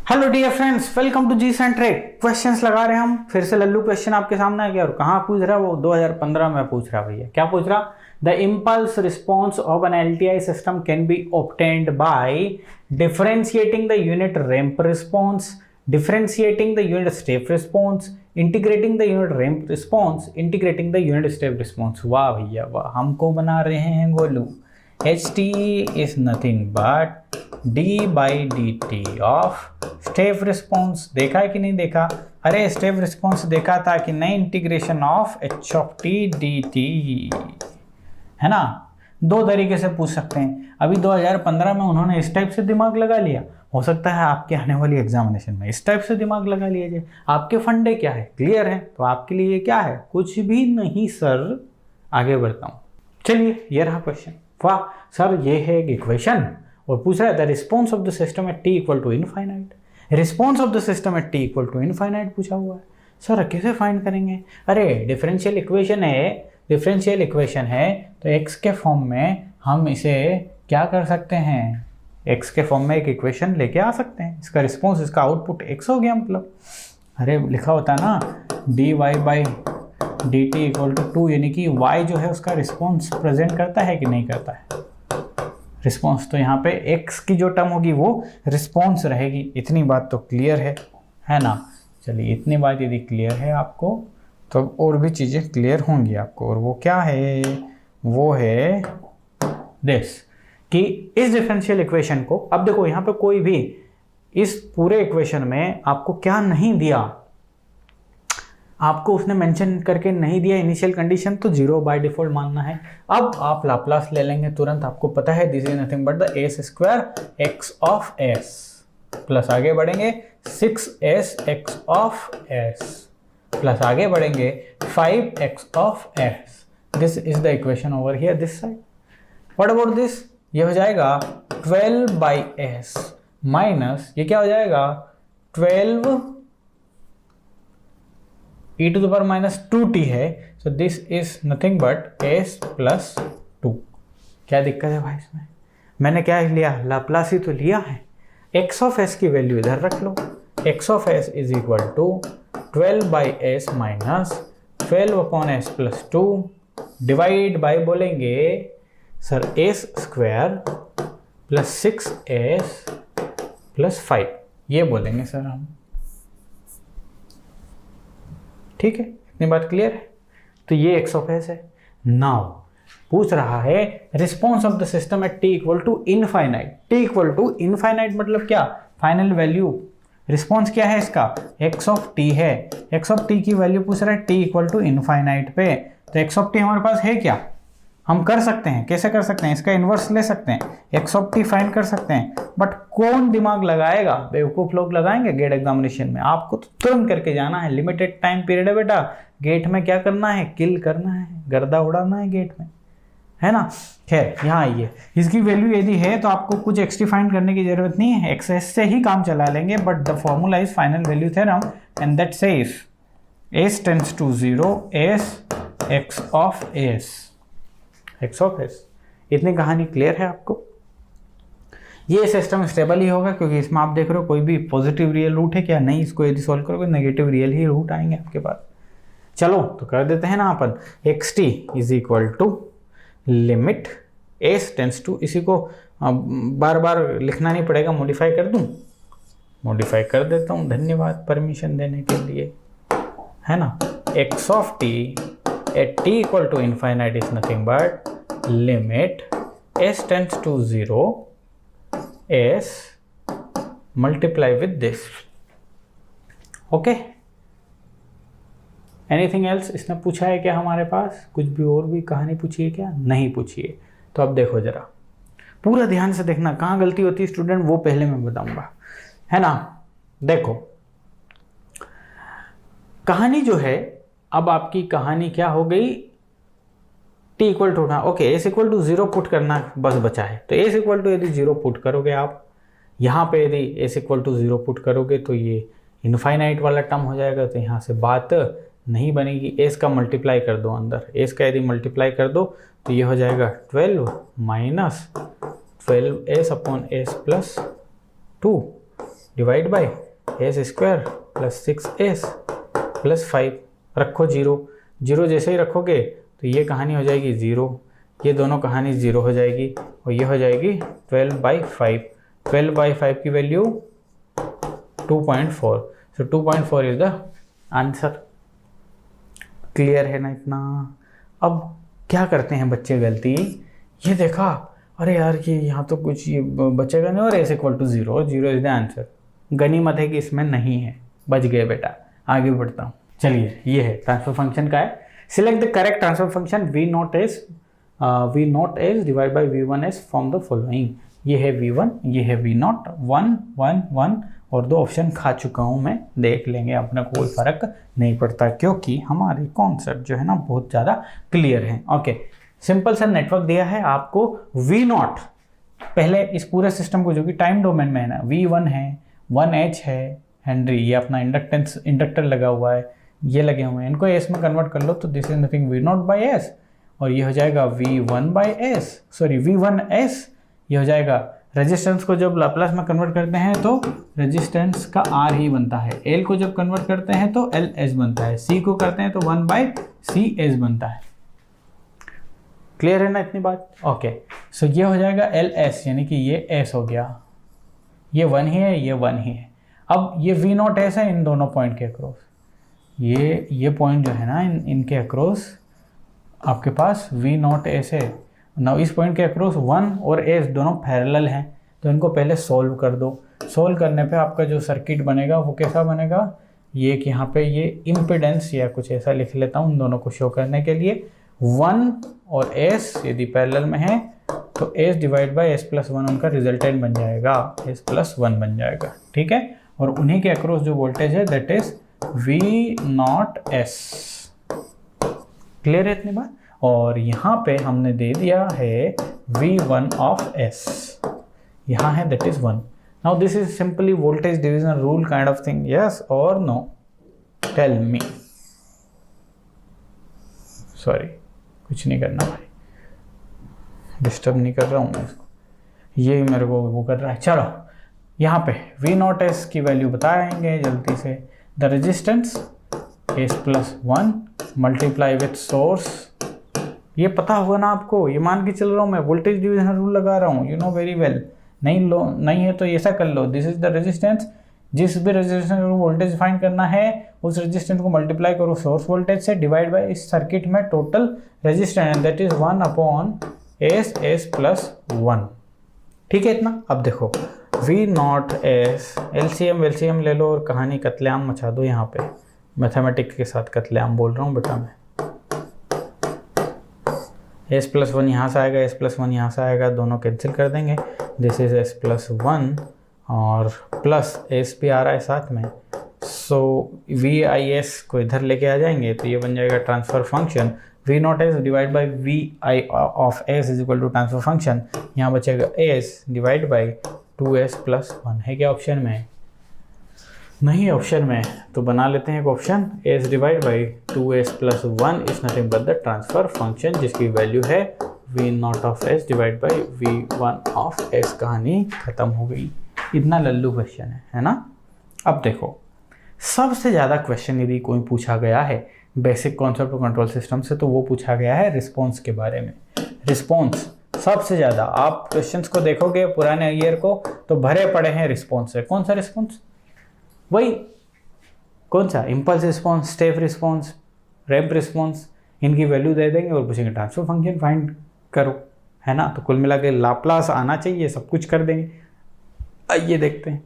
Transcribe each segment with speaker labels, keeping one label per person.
Speaker 1: Hello dear friends, welcome to जी सेंट्रेट। Questions लगा रहे हैं हम फिर से। लल्लू क्वेश्चन आपके सामने आ गया और कहाँ पूछ रहा है वो 2015 में पूछ रहा भैया। क्या पूछ रहा? The impulse response of an LTI system can be obtained by differentiating the unit ramp response, differentiating the unit step response, integrating the unit ramp response, integrating the unit step response. वाह भैया वाह, हमको बना रहे हैं Golu. HT is nothing but d by dt of step response. देखा है कि नहीं देखा? अरे स्टेप रिस्पॉन्स देखा था कि नहीं? Integration of h of t dt है ना। दो तरीके से पूछ सकते हैं। अभी 2015 में उन्होंने इस टाइप से दिमाग लगा लिया, हो सकता है आपके आने वाली एग्जामिनेशन में इस टाइप से दिमाग लगा लिया जाए। आपके फंडे क्या है? क्लियर है? तो आपके लिए क्या है? कुछ भी नहीं सर। आगे बढ़ता हूँ, चलिए ये रहा क्वेश्चन। वाह सर, ये है एक इक्वेशन और पूछ रहा है the response of the system at t equal to infinite. Response of the system at t equal to infinite पूछा हुआ है। सर कैसे फाइंड करेंगे? अरे डिफरेंशियल इक्वेशन है तो एक्स के फॉर्म में हम इसे क्या कर सकते हैं? एक्स के फॉर्म में एक इक्वेशन लेके आ सकते हैं। इसका रिस्पॉन्स, इसका आउटपुट एक्स हो गया मतलब। अरे लिखा होता है ना d y by d t equal to 2, यानी कि y जो है उसका रिस्पॉन्स प्रेजेंट करता है कि नहीं करता है? रिस्पॉन्स तो यहाँ पे x की जो टर्म होगी वो रिस्पॉन्स रहेगी। इतनी बात तो क्लियर है ना। चलिए इतनी बात यदि क्लियर है आपको तो और भी चीज़ें क्लियर होंगी आपको। और वो क्या है? वो है दिस कि इस डिफरेंशियल इक्वेशन को, अब देखो यहाँ पे कोई भी इस पूरे इक्वेशन में आपको क्या नहीं दिया, आपको उसने मेंशन करके नहीं दिया इनिशियल कंडीशन, तो जीरो बाय डिफॉल्ट मानना है। अब आप लाप्लास ले लेंगे तुरंत। आपको पता है this is nothing but the S square x of S plus आगे बढ़ेंगे 6s x of S plus आगे बढ़ेंगे 5x of S. This is the equation over here this side. What about this? ये हो जाएगा 12 बाई एस माइनस ये क्या हो जाएगा 12 e to the power minus 2t है। So this is nothing but s plus 2। क्या दिक्कत है भाई इसमें? मैंने क्या लिया? लाप्लास ही तो लिया है। x ऑफ s की वैल्यू इधर रख लो। x of s is equal to 12 by S minus 12 upon S plus 2 divide by बोलेंगे sir S square plus 6s plus 5, ये बोलेंगे सर हम। ठीक है, इतनी बात क्लियर है? तो ये एक्स ऑफ एस है। नाउ पूछ रहा है response of the system at t equal to infinite. T equal to infinite मतलब क्या? Final value. रिस्पॉन्स क्या है इसका? एक्स ऑफ टी है। एक्स ऑफ टी की वैल्यू पूछ रहा है टी इक्वल टू इनफाइनाइट पे। तो एक्स ऑफ टी हमारे पास है क्या? हम कर सकते हैं। कैसे कर सकते हैं? इसका इन्वर्स ले सकते हैं, एक्स ऑफ टी फाइंड कर सकते हैं। बट कौन दिमाग लगाएगा? बेवकूफ लोग लगाएंगे गेट एग्जामिनेशन में। आपको तो तुरंत करके जाना है। लिमिटेड टाइम पीरियड है बेटा। गेट में क्या करना है? किल करना है, गर्दा उड़ाना है गेट में, है ना। खैर यहाँ आइए, इसकी वैल्यू यदि है तो आपको कुछ एक्स्ट्रा फाइंड करने की जरूरत नहीं है, एक्सेस से ही काम चला लेंगे। But the formula is final value theorem and that says s tends to 0 s x of s x of s. इतनी कहानी क्लियर है आपको? ये सिस्टम स्टेबल ही होगा क्योंकि इसमें आप देख रहे हो कोई भी पॉजिटिव रियल रूट है क्या? नहीं। इसको यदि सॉल्व करोगे नेगेटिव रियल ही रूट आएंगे आपके पास। चलो तो कर देते हैं ना अपन। X T is equal to limit S tends to, इसी को बार बार लिखना नहीं पड़ेगा, मॉडिफाई कर दूं? मॉडिफाई कर देता हूं। धन्यवाद परमिशन देने के लिए, है ना। X of T at t equal to infinite is nothing but limit s tends to 0 s multiply with this. Okay, anything else? इसने पूछा है क्या हमारे पास? कुछ भी और भी कहानी पूछी है क्या? नहीं पूछी है। तो अब देखो जरा, पूरा ध्यान से देखना। कहाँ गलती होती है स्टूडेंट वो पहले मैं बताऊंगा, है ना। देखो कहानी जो है, अब आपकी कहानी क्या हो गई? t इक्वल टू ना, okay s equal to 0 put करना बस बचा है। तो s इक्वल टू यदि 0 पुट करोगे आप यहाँ पे, यदि s इक्वल टू 0 पुट करोगे तो ये इनफाइनाइट वाला टर्म हो जाएगा। तो यहाँ से बात नहीं बनेगी। s का मल्टीप्लाई कर दो अंदर, s का यदि मल्टीप्लाई कर दो तो ये हो जाएगा 12 minus 12s upon s plus 2 divide by s square plus 6s plus 5, रखो 0, 0 जैसे ही रखोगे तो ये कहानी हो जाएगी 0, ये दोनों कहानी 0 हो जाएगी और ये हो जाएगी 12/5। 12/5 की value 2.4, so 2.4 is the answer. Clear है ना इतना? अब क्या करते हैं बच्चे गलती, ये देखा अरे यार ये यहाँ तो कुछ ये बचेगा नहीं और s = 0 और 0 इज द आंसर। गनीमत है कि इसमें नहीं है, बच गए बेटा। आगे बढ़ता हूँ, चलिए ये है ट्रांसफर फंक्शन का है। Select the correct transfer function v0 s divide by v1s from the following. ये है v1, ये है v0, 1 1 1 और 2 ऑप्शन खा चुका हूँ मैं, देख लेंगे, अपने को कोई फर्क नहीं पड़ता क्योंकि हमारी कॉन्सेप्ट जो है ना बहुत ज़्यादा क्लियर है। ओके, सिंपल सा नेटवर्क दिया है आपको v0, पहले इस पूरे सिस्टम को जो कि टाइम डोमेन में है ना, v1 है, 1h है हेनरी, ये अपना इंडक्टर लगा हुआ है, ये लगे हुए हैं, इनको s में कन्वर्ट कर लो तो दिस इज नथिंग v0/s और ये हो जाएगा v1/s, सॉरी v1s, ये हो जाएगा। रेजिस्टेंस को जब लाप्लास में कन्वर्ट करते हैं तो रेजिस्टेंस का r ही बनता है, l को जब कन्वर्ट करते हैं तो ls बनता है, c को करते हैं तो 1/cs बनता है। क्लियर है ना इतनी बात? ओके, सो ये हो जाएगा ls, यानी कि ये s हो गया, ये 1 ही है, ये 1 ही है। अब ये v0s है इन दोनों पॉइंट के अक्रॉस, ये पॉइंट जो है ना इनके अक्रॉस आपके पास v0s है ना, इस पॉइंट के अक्रॉस 1 और s दोनों पैरेलल हैं, तो इनको पहले सोल्व कर दो। सोल्व करने पे आपका जो सर्किट बनेगा वो कैसा बनेगा, ये कि यहाँ पे ये इम्पिडेंस या कुछ ऐसा लिख लेता हूँ उन दोनों को शो करने के लिए, 1 और s यदि पैरेलल में है तो s डिवाइड बाई s+1 उनका रिजल्टेंट बन जाएगा, s+1 बन जाएगा, ठीक है। और उन्हीं के अक्रॉस जो वोल्टेज है दैट इज v0s। क्लियर है इतनी बात? और यहाँ पे हमने दे दिया है v1 of s, यहाँ है that is 1। Now this is simply voltage division rule kind of thing, yes और नो? Tell me. सॉरी, कुछ नहीं करना भाई, डिस्टर्ब नहीं कर रहा हूँ मैं इसको, ये मेरे को वो कर रहा है। चलो यहाँ पे v0s की वैल्यू बताएंगे जल्दी से। The resistance s+1 multiply with source, ये पता होगा ना आपको, ये मान के चल रहा हूँ मैं, वोल्टेज डिवीजन रूल लगा रहा हूँ, यू नो वेरी वेल। नहीं है तो ऐसा कर लो, दिस इज द रेजिस्टेंस, जिस भी रेजिस्टेंस को वोल्टेज फाइंड करना है उस रेजिस्टेंस को मल्टीप्लाई करो सोर्स वोल्टेज से, डिवाइड बाय इस सर्किट में total resistance that is 1/s+1। ठीक है इतना? अब देखो v0s, एलसीएम ले लो और कहानी कत्लेआम मचा दो। यहाँ पे मैथमेटिक्स के साथ कत्लेआम बोल रहा हूँ बेटा मैं। s+1 यहाँ से आएगा, s+1 यहाँ से आएगा, दोनों कैंसिल कर देंगे, दिस इज s+1 और प्लस s भी आ रहा है साथ में, सो VIS को इधर लेके आ जाएंगे तो ये बन जाएगा transfer function v0s divide by vi of s is equal to transfer function, यहाँ बचेगा s डिवाइड बाई 2s+1। है क्या ऑप्शन में? नहीं ऑप्शन में, तो बना लेते हैं एक option, s divide by 2s+1 is nothing but the transfer function जिसकी वैल्यू है v0 of s divide by v1 of s। कहानी खत्म हो गई। इतना लल्लू क्वेश्चन है ना? अब देखो सबसे ज़्यादा क्वेश्चन यदि कोई पूछा गया है basic concept of control system से तो वो पूछा गया है रिस्पॉन्स के बारे में। रिस्पॉन्स सबसे ज़्यादा, आप क्वेश्चंस को देखोगे पुराने ईयर को तो भरे पड़े हैं रिस्पॉन्स से। कौन सा रिस्पॉन्स? वही कौन सा? Impulse response, step response, ramp response, इनकी वैल्यू दे देंगे और पूछेंगे ट्रांसफर फंक्शन फाइंड करो, है ना? तो कुल मिला के लाप्लास आना चाहिए, सब कुछ कर देंगे। आइए देखते हैं।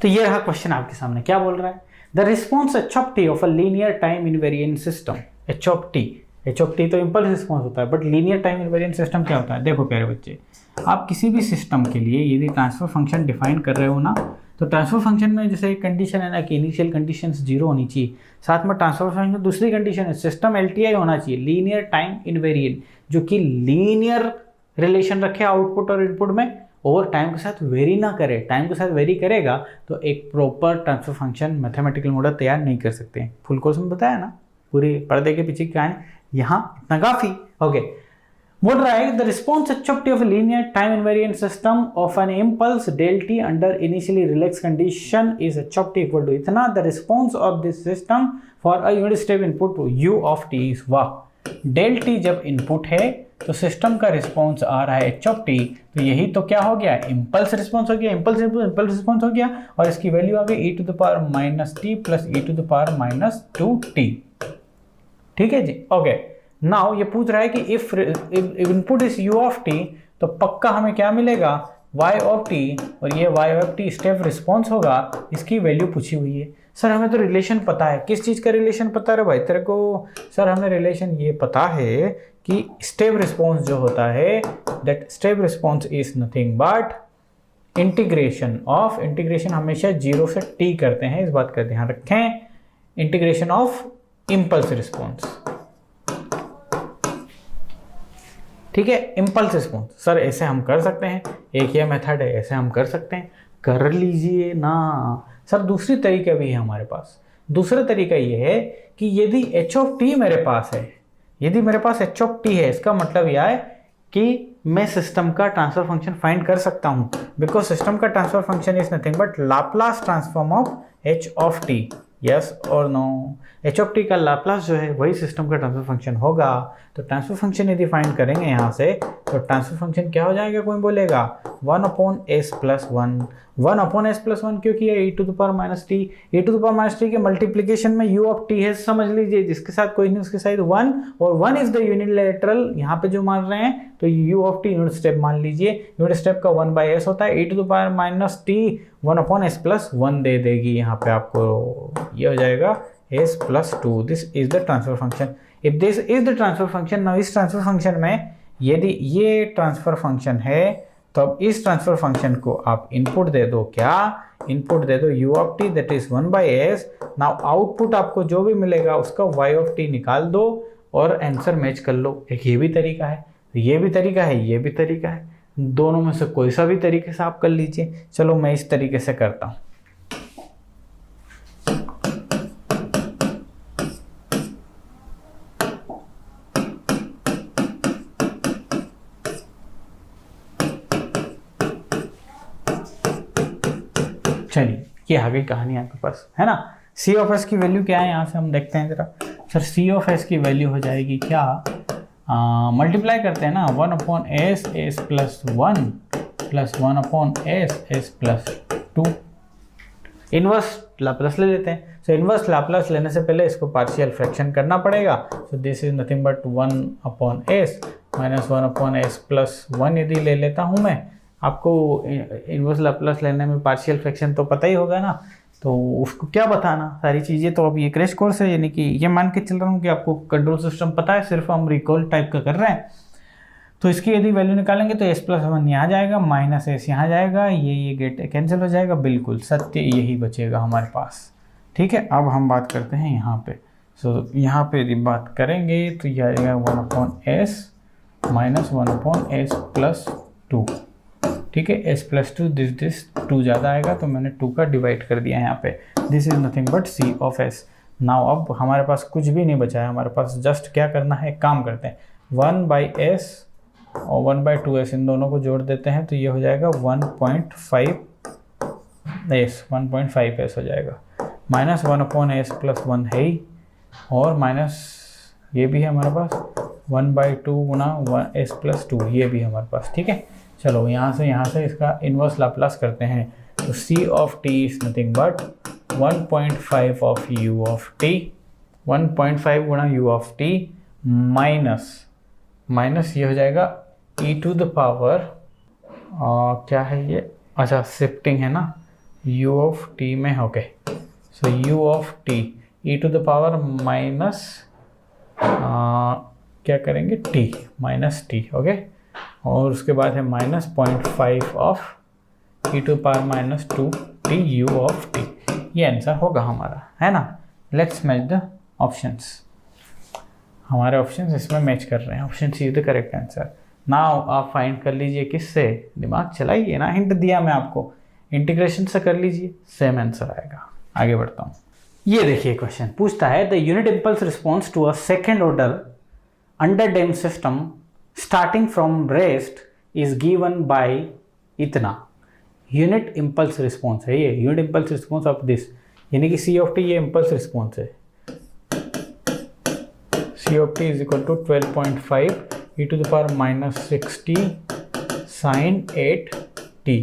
Speaker 1: तो ये रहा क्वेश्चन आपके सामने, क्या बोल रहा है? The response h(t) of a linear time invariant system. h(t) तो इम्पल्स रिस्पॉन्स होता है, but linear time invariant system क्या होता है? देखो प्यारे बच्चे, आप किसी भी सिस्टम के लिए यदि ट्रांसफर फंक्शन डिफाइन कर रहे हो ना, तो ट्रांसफर फंक्शन में जैसे एक कंडीशन है ना कि इनिशियल कंडीशन 0 होनी चाहिए, साथ में ट्रांसफर फंक्शन में दूसरी कंडीशन है सिस्टम LTI होना चाहिए, लीनियर टाइम इनवेरिएंट, जो कि लीनियर रिलेशन रखे आउटपुट और इनपुट में और टाइम के साथ वेरी ना करे। टाइम के साथ वेरी करेगा तो एक proper transfer function mathematical model तैयार नहीं कर सकते हैं। फुल कोर्स में बताया ना, पूरी पर्दे के पीछे की कहानी, यहाँ इतना काफ़ी। ओके, बोल रहा है the response H of T of linear time invariant system of an impulse del T under initially relax condition is H of T equal to इतना the response of this system for a unit step input U of T is वाह। Del T जब input है तो system का response आ रहा है H of T, तो यही तो क्या हो गया, इम्पल्स रिस्पॉन्स हो गया, इम्पल्स रिस्पॉन्स हो गया, और इसकी वैल्यू आ गई e to the power minus t plus e to the power minus 2t। ठीक है जी, ओके। नाउ ये पूछ रहा है कि if input is u of T, तो पक्का हमें क्या मिलेगा, y ऑफ टी, और ये y of T step response होगा, इसकी वैल्यू पूछी हुई है। सर हमें तो रिलेशन पता है, किस चीज़ का रिलेशन पता है भाई तेरे को? सर हमें रिलेशन ये पता है कि स्टेप रिस्पॉन्स जो होता है, that step response is nothing but integration of, integration हमेशा 0 से t करते हैं, इस बात का ध्यान रखें, इंटीग्रेशन ऑफ इम्पल्स रिस्पॉन्स। ठीक है, इम्पल्स रिस्पॉन्स। सर ऐसे हम कर सकते हैं, एक ये मेथड है, ऐसे हम कर सकते हैं, कर लीजिए ना। सर दूसरी तरीका भी है हमारे पास। दूसरा तरीका ये है कि यदि एच ऑफ टी मेरे पास है, यदि मेरे पास एच ऑफ टी है, इसका मतलब यह है कि मैं सिस्टम का ट्रांसफर फंक्शन फाइंड कर सकता हूं, बिकॉज सिस्टम का transfer function is nothing but Laplace transform of H of T. Yes और नो, एच ऑफ टी का लाप्लास जो है वही सिस्टम का ट्रांसफर फंक्शन होगा। तो ट्रांसफर फंक्शन यदि फाइंड करेंगे यहाँ से, तो ट्रांसफर फंक्शन क्या हो जाएगा, कोई बोलेगा 1/s+1, 1/s+1, क्योंकि ये e to the power minus t, e to the power minus t के मल्टीप्लीकेशन में u ऑफ टी है, समझ लीजिए, जिसके साथ कोई नहीं उसके साथ 1, और 1 इज द यूनिलैटरल, यहाँ पे जो मान रहे हैं तो u of t unit step मान लीजिए, यूनिट स्टेप का 1/s होता है, e to the power minus t 1/s+1 दे देगी यहाँ पे आपको, ये हो जाएगा s+2। This is the transfer function. If this is the transfer function, now इस ट्रांसफर फंक्शन में यदि ये ट्रांसफर फंक्शन है, तो अब इस ट्रांसफर फंक्शन को आप इनपुट दे दो, क्या इनपुट दे दो, u of T that is 1/s। Now output आपको जो भी मिलेगा उसका y ऑफ टी निकाल दो और आंसर मैच कर लो। एक ये भी तरीका है, ये भी तरीका है, ये भी तरीका है, दोनों में से कोई सा भी तरीके से आप कर लीजिए। चलो मैं इस तरीके से करता हूँ। चलिए ये आ गई कहानी आपके पास, है ना। सी ऑफ एस की वैल्यू क्या है, यहाँ से हम देखते हैं जरा। सर सी ऑफ एस की वैल्यू हो जाएगी क्या, मल्टीप्लाई करते हैं ना, 1/s s+1 plus 1/s s+2। Inverse Laplace ले लेते हैं। सो इनवर्स लाप्लास लेने से पहले इसको पार्शियल फ्रैक्शन करना पड़ेगा। सो this is nothing but 1/s minus 1/s+1 यदि ले लेता हूँ मैं। आपको इनवर्स लाप्लास लेने में पार्शियल फ्रैक्शन तो पता ही होगा ना, तो उसको क्या बताना सारी चीज़ें। तो अब ये क्रैश कोर्स है, यानी कि ये मान के चल रहा हूँ कि आपको कंट्रोल सिस्टम पता है, सिर्फ हम रिकॉल टाइप का कर रहे हैं। तो इसकी यदि वैल्यू निकालेंगे तो s+1 यहाँ जाएगा, माइनस s यहाँ जाएगा, ये गेट कैंसिल हो जाएगा, बिल्कुल सत्य यही बचेगा हमारे पास। ठीक है, अब हम बात करते हैं यहाँ पे। सो यहाँ पे यदि बात करेंगे तो यह आएगा 1/s माइनस 1/s+2। ठीक है, s+2 दिस 2 ज़्यादा आएगा तो मैंने 2 का डिवाइड कर दिया यहाँ पे। This is nothing but C of s. Now अब हमारे पास कुछ भी नहीं बचा है, हमारे पास जस्ट क्या करना है, काम करते हैं, 1/s और 1/2s इन दोनों को जोड़ देते हैं तो ये हो जाएगा 1.5s हो जाएगा, माइनस 1/s+1 है ही, और माइनस ये भी है हमारे पास 1/2 गुना s+2 ये भी है हमारे पास। ठीक है, चलो यहाँ से इसका इनवर्स लाप्लास करते हैं। तो c of t is nothing but 1.5 of u of t, 1.5 Guna u of t minus ये हो जाएगा e टू द पावर क्या है ये, अच्छा शिफ्टिंग है ना, u ऑफ t में, okay. So u of t e to the power minus क्या करेंगे t, माइनस t, ओके। और उसके बाद है minus 0.5 of e to power minus 2t u of t। ये आंसर होगा हमारा, है ना। Let's match the options. हमारे ऑप्शंस इसमें मैच कर रहे हैं, option C is the correct answer. Now आप फाइंड कर लीजिए किससे, दिमाग चलाइए ना, हिंट दिया मैं आपको, इंटीग्रेशन से कर लीजिए, सेम आंसर आएगा। आगे बढ़ता हूँ। ये देखिए क्वेश्चन पूछता है the unit impulse response to a second order under damped system starting from rest is given by इतना, यूनिट इम्पल्स रिस्पॉन्स है ये, unit impulse response of this, यानी कि सी ऑफ टी ये इम्पल्स रिस्पॉन्स है, C of T is equal to 12.5 e to the power minus 60 sine 8 T,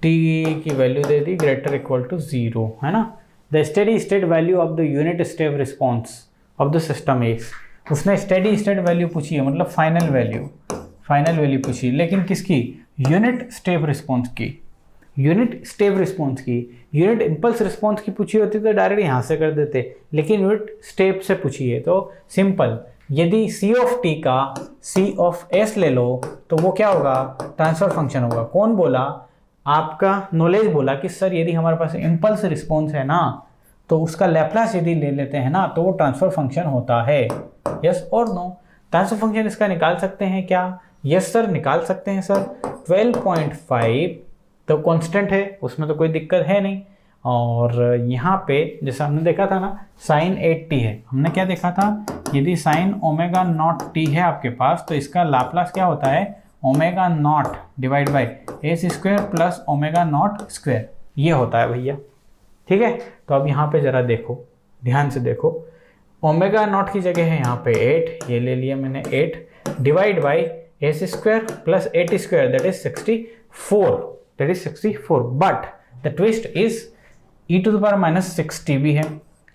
Speaker 1: T की वैल्यू दे दी ग्रेटर इक्वल टू 0, है ना। The steady state value of the unit step response of the system is, उसने steady state value पूछी है, मतलब फाइनल वैल्यू पूछी, लेकिन किसकी, यूनिट स्टेप रिस्पॉन्स की, यूनिट स्टेप रिस्पॉन्स की। यूनिट इम्पल्स रिस्पॉन्स की पूछी होती तो डायरेक्ट यहाँ से कर देते, लेकिन यूनिट स्टेप से पूछी है तो सिंपल, यदि सी ऑफ टी का सी ऑफ एस ले लो तो वो क्या होगा, ट्रांसफर फंक्शन होगा। कौन बोला, आपका नॉलेज बोला कि सर यदि हमारे पास इम्पल्स रिस्पॉन्स है ना तो उसका लैप्लास यदि ले लेते हैं ना तो वो ट्रांसफर फंक्शन होता है। यस और नो, ट्रांसफर फंक्शन इसका निकाल सकते हैं क्या, यस सर निकाल सकते हैं सर। 12.5 तो कांस्टेंट है, उसमें तो कोई दिक्कत है नहीं, और यहाँ पे जैसा हमने देखा था ना साइन 8t है, हमने क्या देखा था, यदि साइन ओमेगा नॉट टी है आपके पास तो इसका लाप्लास क्या होता है, omega naught divide by s square plus omega naught square, ये होता है भैया। ठीक है, तो अब यहाँ पे ज़रा देखो, ध्यान से देखो, ओमेगा नॉट की जगह है यहाँ पे 8, ये ले लिया मैंने 8 divide by s square plus 8 square that is 64, but the twist is e to the power minus 6t भी है,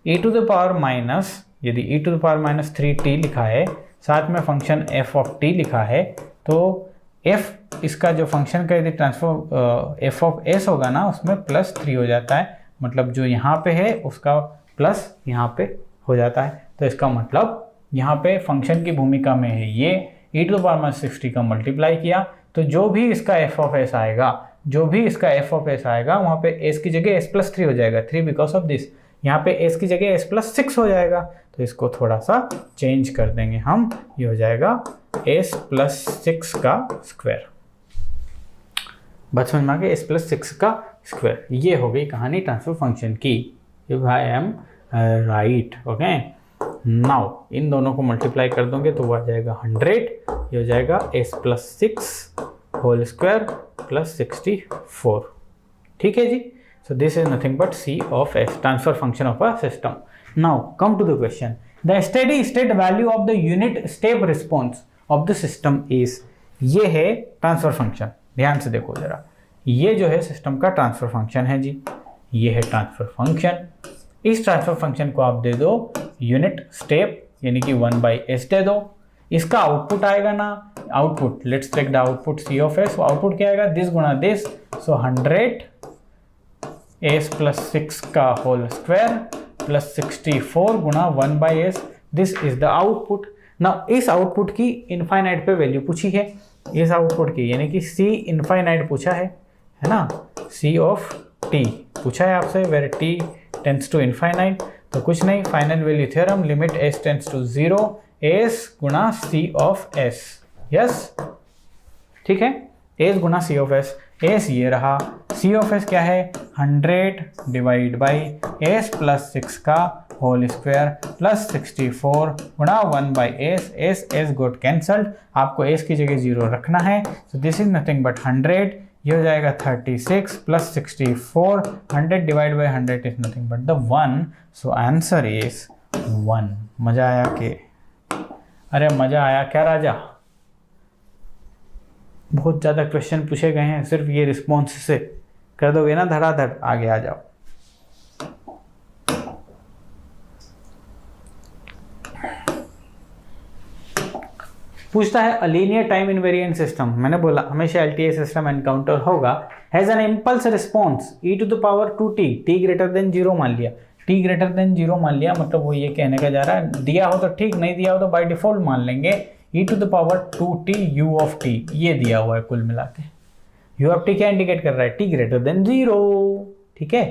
Speaker 1: e to the power minus, यदि e to the power minus 3t लिखा है, साथ में फंक्शन f ऑफ t लिखा है, तो f इसका जो फंक्शन का यदि ट्रांसफर f ऑफ s होगा ना उसमें प्लस 3 हो जाता है, मतलब जो यहाँ पे है उसका प्लस यहाँ पे हो जाता है। तो इसका मतलब यहाँ पे फंक्शन की भूमिका में है ये, e to the power minus 60 का मल्टीप्लाई किया तो जो भी इसका f ऑफ s आएगा, वहाँ पे s की जगह s प्लस 3 हो जाएगा, 3 बिकॉज ऑफ दिस, यहाँ पे s की जगह s प्लस 6 हो जाएगा, तो इसको थोड़ा सा चेंज कर देंगे हम, ये हो जाएगा s प्लस 6 का स्क्वायर, बात समझ में आ गई, s प्लस 6 का स्क्वायर। ये हो गई कहानी ट्रांसफर फंक्शन की, if I am right. Okay, now in दोनों को मल्टीप्लाई कर दोगे तो वो आ जाएगा 100, ये हो जाएगा s plus 6 whole square plus 64। ठीक है जी, so this is nothing but c of s, transfer function of a system. Now come to the question, the steady state value of the unit step response of the system is, ये है transfer function, ध्यान से देखो जरा, ये जो है system का ट्रांसफर फंक्शन है जी, ये है ट्रांसफर फंक्शन। इस ट्रांसफर फंक्शन को आप दे दो यूनिट स्टेप यानी कि 1/s दे दो, इसका आउटपुट आएगा ना, output let's take the output c of s, output क्या आएगा, दिस गुणा दिस, सो 100 s प्लस 6 का होल स्क्वायर प्लस 64 गुणा 1/s, this is the output. ना इस आउटपुट की इनफाइनाइट पे वैल्यू पूछी है, इस आउटपुट की यानी कि c इनफाइनाइट पूछा है ना, c ऑफ t पूछा है आपसे, where t tends to infinite, तो कुछ नहीं, final value theorem, limit s tends to 0, s गुणा c ऑफ s, यस ठीक है, s गुणा c ऑफ s, s ये रहा, c ऑफ s क्या है 100 डिवाइड बाई s प्लस 6 का होल स्क्वायर प्लस 64 गुणा 1/s, s गोट कैंसल्ड, आपको s की जगह 0 रखना है, so this is nothing but 100, ये हो जाएगा 36 plus 64, 100 divide by 100 is nothing but the 1, so answer is 1। मजा आया के, अरे मजा आया क्या राजा, बहुत ज़्यादा क्वेश्चन पूछे गए हैं, सिर्फ ये रिस्पॉन्स से कर दोगे ना धड़ाधड़, आगे आ जाओ। पूछता है a linear time invariant system, मैंने बोला हमेशा एलटीआई सिस्टम एनकाउंटर होगा, has an impulse response e to the power 2t, t greater than 0 मान लिया, t ग्रेटर देन 0 मान लिया, मतलब वो ये कहने का जा रहा है, दिया हो तो ठीक, नहीं दिया हो तो बाय डिफॉल्ट मान लेंगे e to the power 2t u of t, ये दिया हुआ है कुल मिला के, u ऑफ t क्या इंडिकेट कर रहा है, t ग्रेटर देन 0। ठीक है,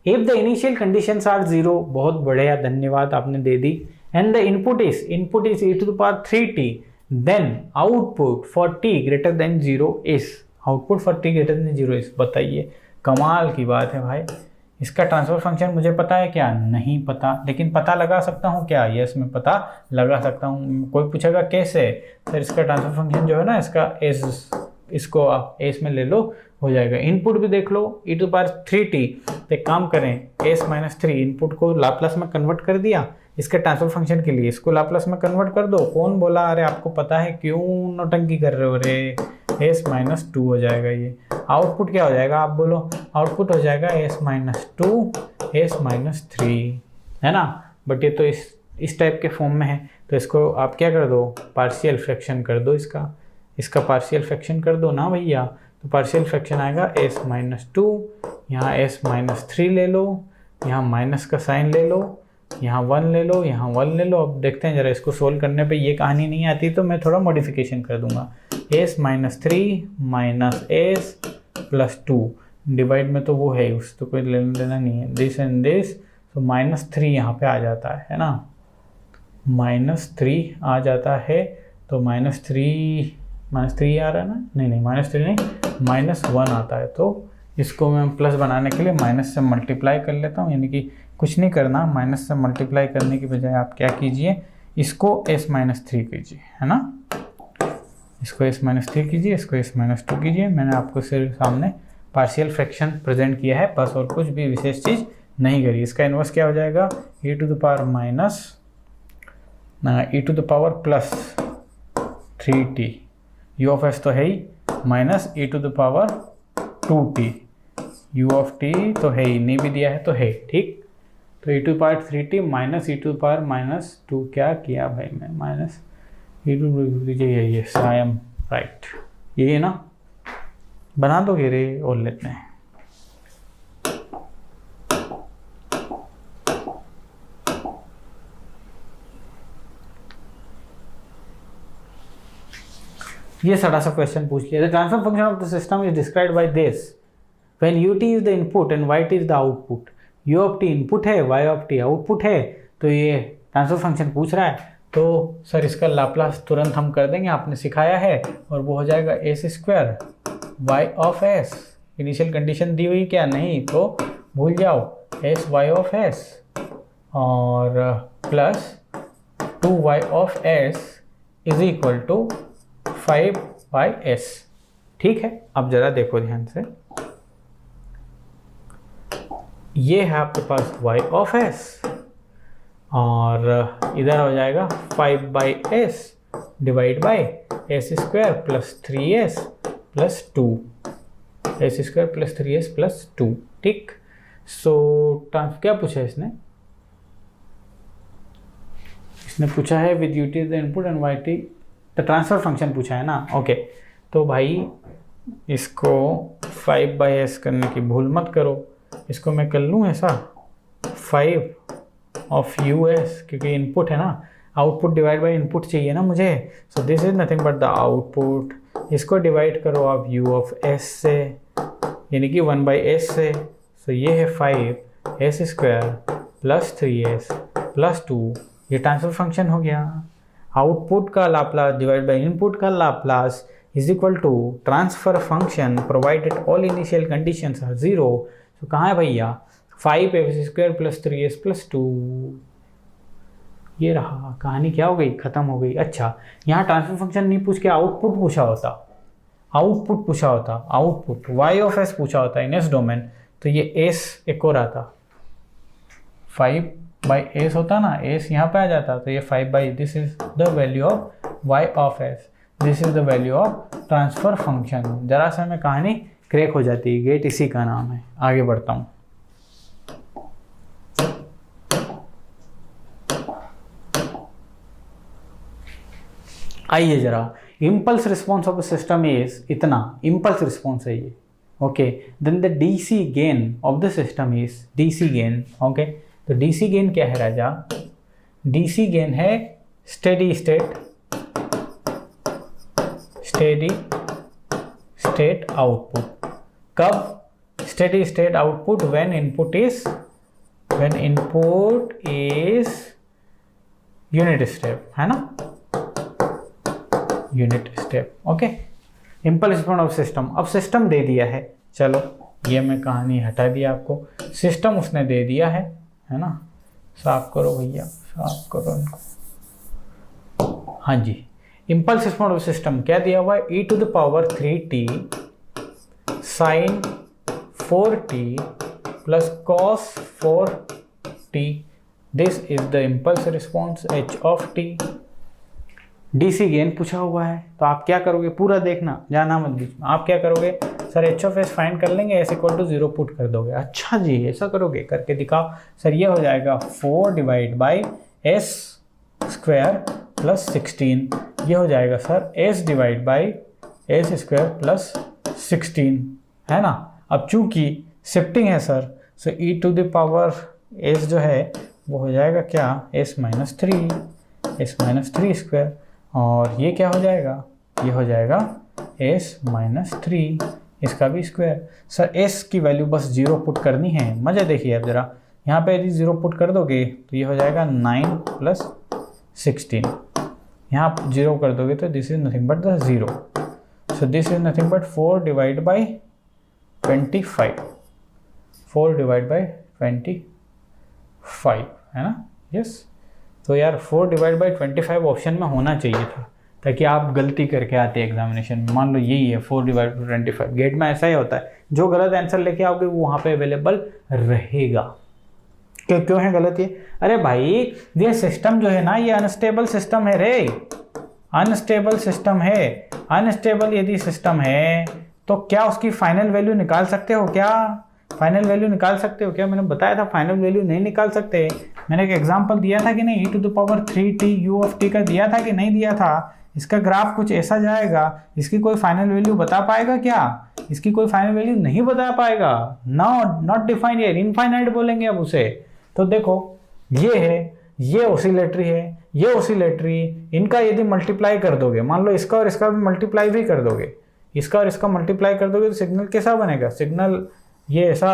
Speaker 1: if the initial conditions are 0, बहुत बढ़िया, धन्यवाद आपने दे दी, and the input is e to the power 3t, then output for t greater than 0 is, output for t greater than 0 is, बताइए, कमाल की बात है भाई, इसका ट्रांसफर फंक्शन मुझे पता है क्या? नहीं पता, लेकिन पता लगा सकता हूँ क्या? यस, मैं पता लगा सकता हूँ। कोई पूछेगा कैसे? सर इसका ट्रांसफर फंक्शन जो है ना, इसका एस, इसको आप एस में ले लो, हो जाएगा। इनपुट भी देख लो, e⁻3t। तो एक काम करें, s-3 इनपुट को लाप्लास में कन्वर्ट कर दिया इसके ट्रांसफर फंक्शन के लिए, इसको लाप्लास में कन्वर्ट कर दो। कौन बोला? अरे आपको पता है, क्यों नौटंकी कर रहे हो रे? s-2 हो जाएगा ये। आउटपुट क्या हो जाएगा आप बोलो? आउटपुट हो जाएगा s-2 s-3, है ना। बट ये तो इस टाइप के फॉर्म में है, तो इसको आप क्या कर दो? पार्शियल फ्रैक्शन कर दो इसका पार्शियल फ्रैक्शन कर दो ना भैया। तो पार्शियल फ्रैक्शन आएगा s-2, यहाँ s-3 ले लो, यहाँ माइनस का साइन ले लो, यहाँ 1 ले लो, यहाँ 1 ले लो। अब देखते हैं जरा, इसको सोल्व करने पे ये कहानी नहीं आती तो मैं थोड़ा मॉडिफिकेशन कर दूंगा। s-3 minus s plus 2 divide में तो वो है, उस तो कोई लेना देना नहीं है, दिस एंड दिस, तो -3 यहाँ पे आ जाता है ना, -3 आ जाता है। तो -3 आ रहा है ना, नहीं -3 नहीं, -1 आता है। तो इसको मैं प्लस बनाने के लिए माइनस से मल्टीप्लाई कर लेता हूँ, यानी कि कुछ नहीं करना, माइनस से मल्टीप्लाई करने की बजाय आप क्या कीजिए, इसको s-3 कीजिए, है ना। इसको s-3 कीजिए, इसको s-2 कीजिए। मैंने आपको सिर्फ सामने पार्शियल फ्रैक्शन प्रेजेंट किया है बस, और कुछ भी विशेष चीज़ नहीं करी। इसका इन्वर्स क्या हो जाएगा? e⁻+3t, u ऑफ s तो है ही, minus e⁻2t, u of t तो है ही, नहीं भी दिया है तो है, ठीक। तो e⁻3t माइनस e⁻2, क्या किया भाई मैं, minus yes I am right, ये ना बना दोगे रे, और लेते हैं। ये सारा सा क्वेश्चन पूछ लिया। The transfer function of the system is described by this, when ut is the input and yt is the output. u of t input है, y ऑफ t आउटपुट है, तो ये ट्रांसफर फंक्शन पूछ रहा है। तो सर इसका Laplace तुरंत हम कर देंगे, आपने सिखाया है, और वो हो जाएगा s² y of s। Initial condition दी हुई क्या? नहीं, तो भूल जाओ, s y ऑफ s और plus 2y of s is equal to 5/s। ठीक है, अब जरा देखो ध्यान से, ये है आपके पास y ऑफ s और इधर हो जाएगा 5/s divide by s² plus 3s plus 2, s² plus 3s plus 2, ठीक। सो क्या पूछा है इसने पूछा है with ut the input and yt तो ट्रांसफर फंक्शन पूछा है ना। ओके, तो भाई इसको 5/s करने की भूल मत करो, इसको मैं कर लूँ ऐसा 5 ऑफ us, क्योंकि इनपुट है ना, आउटपुट डिवाइड बाय इनपुट चाहिए ना मुझे। सो this is nothing but the output. इसको डिवाइड करो आप u ऑफ s से, यानी कि 1/s से। सो ये है 5s² प्लस 3s प्लस 2, ये ट्रांसफर फंक्शन हो गया। आउटपुट का लाप्लास डिवाइड बाय इनपुट का Laplace is equal to transfer function provided all initial conditions are 0। तो कहाँ है भैया? 5s² प्लस 3s प्लस 2, ये रहा। कहानी क्या हो गई? खत्म हो गई। अच्छा, यहाँ ट्रांसफर फंक्शन नहीं पूछ के आउटपुट पूछा होता, आउटपुट y ऑफ s पूछा होता इन s डोमेन, तो ये s एक और आता, 5/s होता ना, s यहाँ पे आ जाता, तो ये 5/, this is the value of y of s, this is the value of transfer function. जरा सा में कहानी क्रैक हो जाती है, गेट इसी का नाम है। आगे बढ़ता हूँ। आइए जरा, impulse response of system is इतना, इम्पल्स रिस्पॉन्स है ये। Okay, then the DC gain of the system is DC gain. Okay, तो डीसी गेन क्या है राजा? डीसी गेन है स्टेडी स्टेट आउटपुट। कब steady state output? When input is unit step, है ना, unit step. Okay, impulse response of system. अब system दे दिया है, चलो ये मैं कहानी हटा दिया आपको। सिस्टम उसने दे दिया है ना। साफ करो भैया, साफ करो इनको। हाँ जी, इम्पल्स रिस्पॉन्स ऑफ सिस्टम क्या दिया हुआ है, e⁻3t sin 4t plus cos 4t, this is the impulse response h of t। DC gain पूछा हुआ है, तो आप क्या करोगे, पूरा देखना, जाना मत बीच में। आप क्या करोगे sir, H of S find कर लेंगे, एस इक्वल टू 0 पुट कर दोगे। अच्छा जी, ऐसा करोगे, करके दिखाओ। सर ये हो जाएगा 4 divide by s square plus 16, ये हो जाएगा sir S divide by s square plus 16, है ना। अब चूंकि शिफ्टिंग है सर, सो e⁻ s जो है वो हो जाएगा क्या, s-3 स्क्वायर, और ये क्या हो जाएगा, ये हो जाएगा s-3, इसका भी स्क्वायर। सर s की वैल्यू बस 0 पुट करनी है, मज़ा देखिए अब ज़रा, यहाँ पे यदि 0 पुट कर दोगे तो ये हो जाएगा 9 प्लस 16, यहाँ 0 कर दोगे तो this is nothing but the 0, so this is nothing but 4 divide by 25, 4 divide by 25, है ना। यस, तो यार 4 डिवाइड बाई 25 ऑप्शन में होना चाहिए था, ताकि आप गलती करके आते एग्जामिनेशन में। मान लो यही है 4 डिवाइड बाई 25, गेट में ऐसा ही होता है, जो गलत आंसर लेके आओगे वो वहाँ पे अवेलेबल रहेगा। क्यों है गलत ये, अरे भाई ये सिस्टम जो है ना, ये अनस्टेबल सिस्टम है रे, अनस्टेबल सिस्टम है। अनस्टेबल यदि सिस्टम है तो क्या उसकी फाइनल वैल्यू निकाल सकते हो, क्या फाइनल वैल्यू निकाल सकते हो क्या? मैंने बताया था फाइनल वैल्यू नहीं निकाल सकते। मैंने एक एग्जांपल दिया था कि नहीं, e⁻3t u of t का दिया था कि नहीं दिया था। इसका ग्राफ कुछ ऐसा जाएगा, इसकी कोई फाइनल वैल्यू बता पाएगा क्या? इसकी कोई फाइनल वैल्यू नहीं बता पाएगा। नॉट डिफाइंड ईयर, इनफाइनाइट बोलेंगे अब उसे। तो देखो ये है, ये ऑसिलेटरी है, ये ऑसिलेटरी, इनका यदि मल्टीप्लाई कर दोगे, मान लो इसका और इसका भी मल्टीप्लाई भी कर दोगे, इसका और इसका मल्टीप्लाई कर दोगे तो सिग्नल कैसा बनेगा? सिग्नल ये ऐसा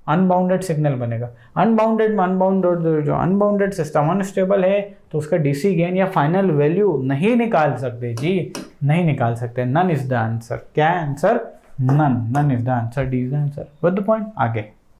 Speaker 1: अनबाउंडेड सिग्नल बनेगा। अनबाउंडेड में अनबाउंडेड, जो अनबाउंडेड सिस्टम अनस्टेबल है तो उसका डीसी गेन या फाइनल वैल्यू नहीं निकाल सकते जी, नहीं निकाल सकते। None is the answer. क्या है आंसर? None is the answer, D is the answer. With the point. आगे